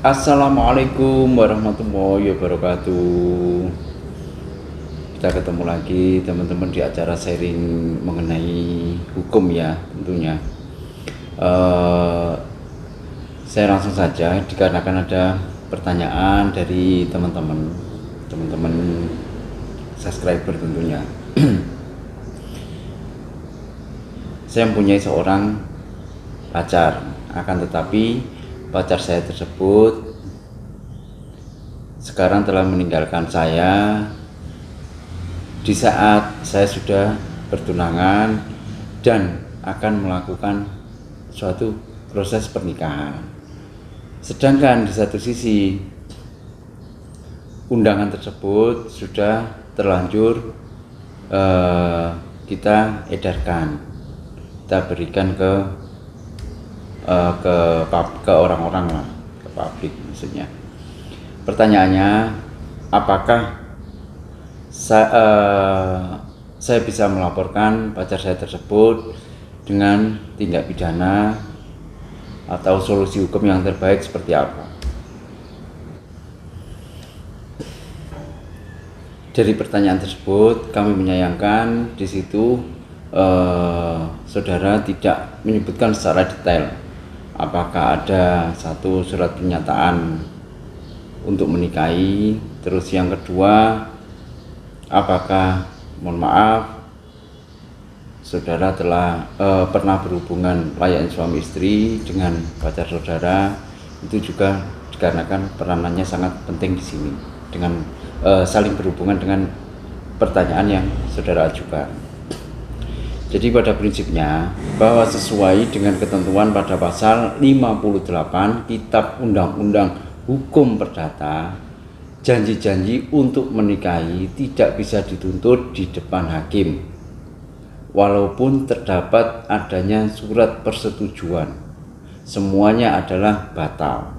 Assalamualaikum warahmatullahi wabarakatuh. Kita ketemu lagi teman-teman di acara sharing mengenai hukum ya tentunya. Saya langsung saja dikarenakan ada pertanyaan dari teman-teman subscriber tentunya. Saya mempunyai seorang pacar, akan tetapi pacar saya tersebut sekarang telah meninggalkan saya di saat saya sudah bertunangan dan akan melakukan suatu proses pernikahan. Sedangkan di satu sisi undangan tersebut sudah terlanjur kita edarkan, kita berikan ke orang-orang lah, ke publik maksudnya. Pertanyaannya, apakah saya bisa melaporkan pacar saya tersebut dengan tindak pidana atau solusi hukum yang terbaik seperti apa? Dari pertanyaan tersebut kami menyayangkan di situ saudara tidak menyebutkan secara detail apakah ada satu surat pernyataan untuk menikahi, terus yang kedua apakah, mohon maaf, saudara telah pernah berhubungan layaknya suami istri dengan pacar saudara. Itu juga dikarenakan peranannya sangat penting di sini dengan saling berhubungan dengan pertanyaan yang saudara ajukan. Jadi pada prinsipnya bahwa sesuai dengan ketentuan pada pasal 58 Kitab Undang-Undang Hukum Perdata, janji-janji untuk menikahi tidak bisa dituntut di depan hakim walaupun terdapat adanya surat persetujuan. Semuanya adalah batal.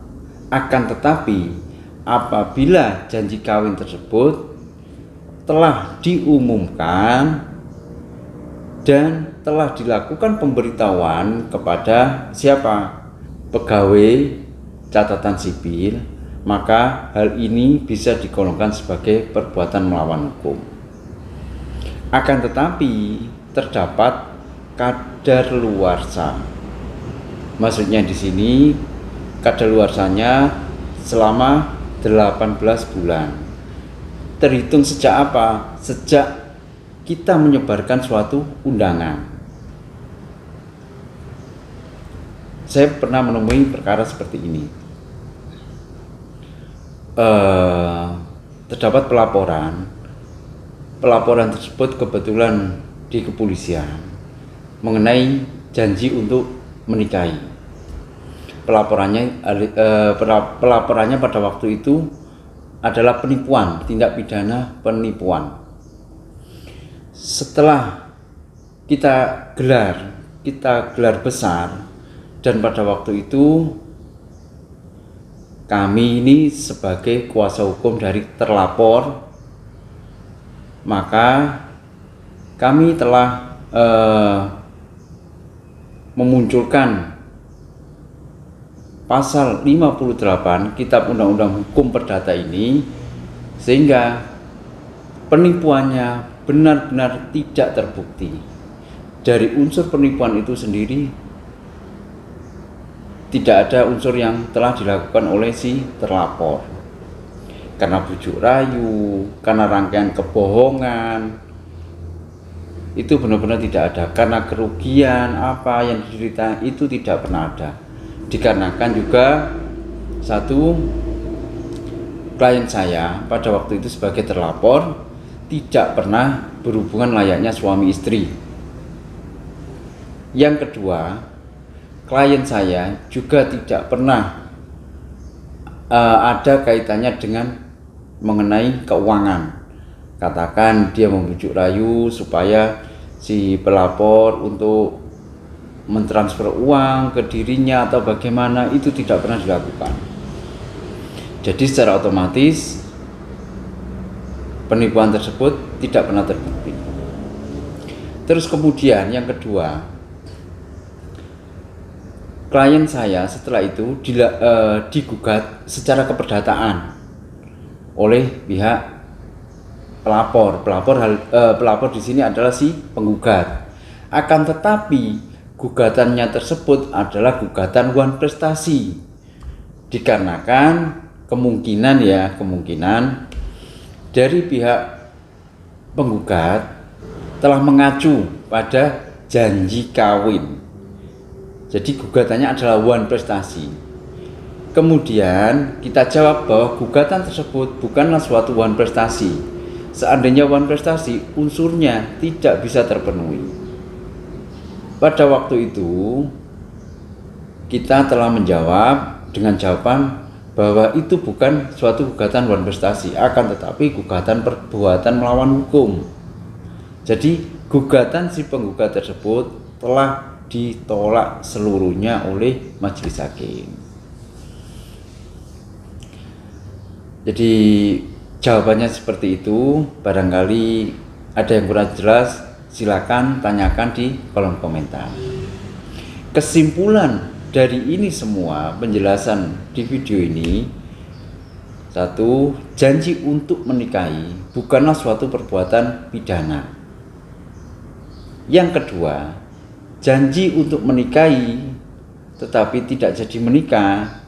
Akan tetapi apabila janji kawin tersebut telah diumumkan dan telah dilakukan pemberitahuan kepada siapa? Pegawai catatan sipil, maka hal ini bisa digolongkan sebagai perbuatan melawan hukum. Akan tetapi terdapat kadaluarsa. Maksudnya di sini kadaluarsanya selama 18 bulan. Terhitung sejak apa? Sejak kita menyebarkan suatu undangan. Saya pernah menemui perkara seperti ini. Terdapat pelaporan tersebut kebetulan di kepolisian mengenai janji untuk menikahi. Pelaporannya pada waktu itu adalah penipuan, tindak pidana penipuan. Setelah kita gelar besar, dan pada waktu itu kami ini sebagai kuasa hukum dari terlapor, maka kami telah memunculkan pasal 58 Kitab Undang-Undang Hukum Perdata ini, sehingga penipuannya benar-benar tidak terbukti. Dari unsur penipuan itu sendiri tidak ada unsur yang telah dilakukan oleh si terlapor, karena bujuk rayu, karena rangkaian kebohongan, itu benar-benar tidak ada. Karena kerugian apa yang diderita itu tidak pernah ada. Dikarenakan juga satu, klien saya pada waktu itu sebagai terlapor tidak pernah berhubungan layaknya suami istri. Yang kedua, klien saya juga tidak pernah ada kaitannya dengan mengenai keuangan. Katakan dia membujuk rayu supaya si pelapor untuk mentransfer uang ke dirinya atau bagaimana, itu tidak pernah dilakukan. Jadi secara otomatis penipuan tersebut tidak pernah terbukti. Terus kemudian yang kedua, klien saya setelah itu digugat secara keperdataan oleh pihak pelapor. Pelapor di sini adalah si penggugat. Akan tetapi gugatannya tersebut adalah gugatan wan prestasi, dikarenakan kemungkinan dari pihak penggugat telah mengacu pada janji kawin. Jadi gugatannya adalah wan prestasi. Kemudian kita jawab bahwa gugatan tersebut bukanlah suatu wan prestasi. Seandainya wan prestasi, unsurnya tidak bisa terpenuhi. Pada waktu itu kita telah menjawab dengan jawaban bahwa itu bukan suatu gugatan wan prestasi, akan tetapi gugatan perbuatan melawan hukum. Jadi gugatan si penggugat tersebut telah ditolak seluruhnya oleh majelis hakim. Jadi jawabannya seperti itu. Barangkali ada yang kurang jelas, silakan tanyakan di kolom komentar. Kesimpulan dari ini semua penjelasan di video ini: 1. Janji untuk menikahi bukanlah suatu perbuatan pidana. Yang kedua, janji untuk menikahi tetapi tidak jadi menikah,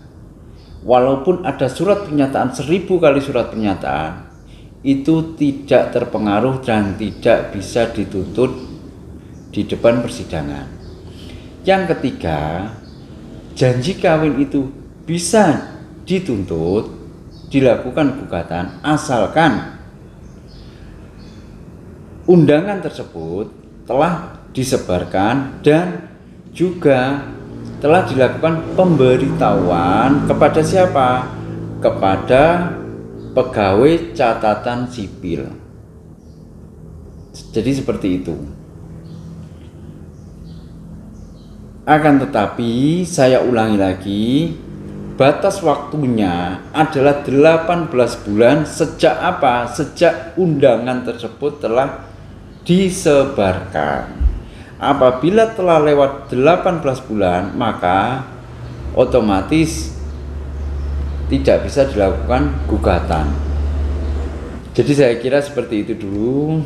walaupun ada surat pernyataan 1000 kali surat pernyataan, itu tidak terpengaruh dan tidak bisa dituntut di depan persidangan. Yang ketiga, janji kawin itu bisa dituntut, dilakukan gugatan, asalkan undangan tersebut telah disebarkan dan juga telah dilakukan pemberitahuan kepada siapa? Kepada pegawai catatan sipil. Jadi seperti itu. Akan tetapi saya ulangi lagi, batas waktunya adalah 18 bulan sejak apa? Sejak undangan tersebut telah disebarkan. Apabila telah lewat 18 bulan, maka otomatis tidak bisa dilakukan gugatan. Jadi saya kira seperti itu dulu.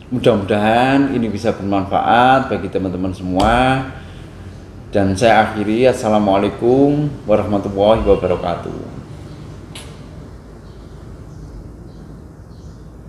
Mudah-mudahan ini bisa bermanfaat bagi teman-teman semua. Dan saya akhiri, assalamualaikum warahmatullahi wabarakatuh.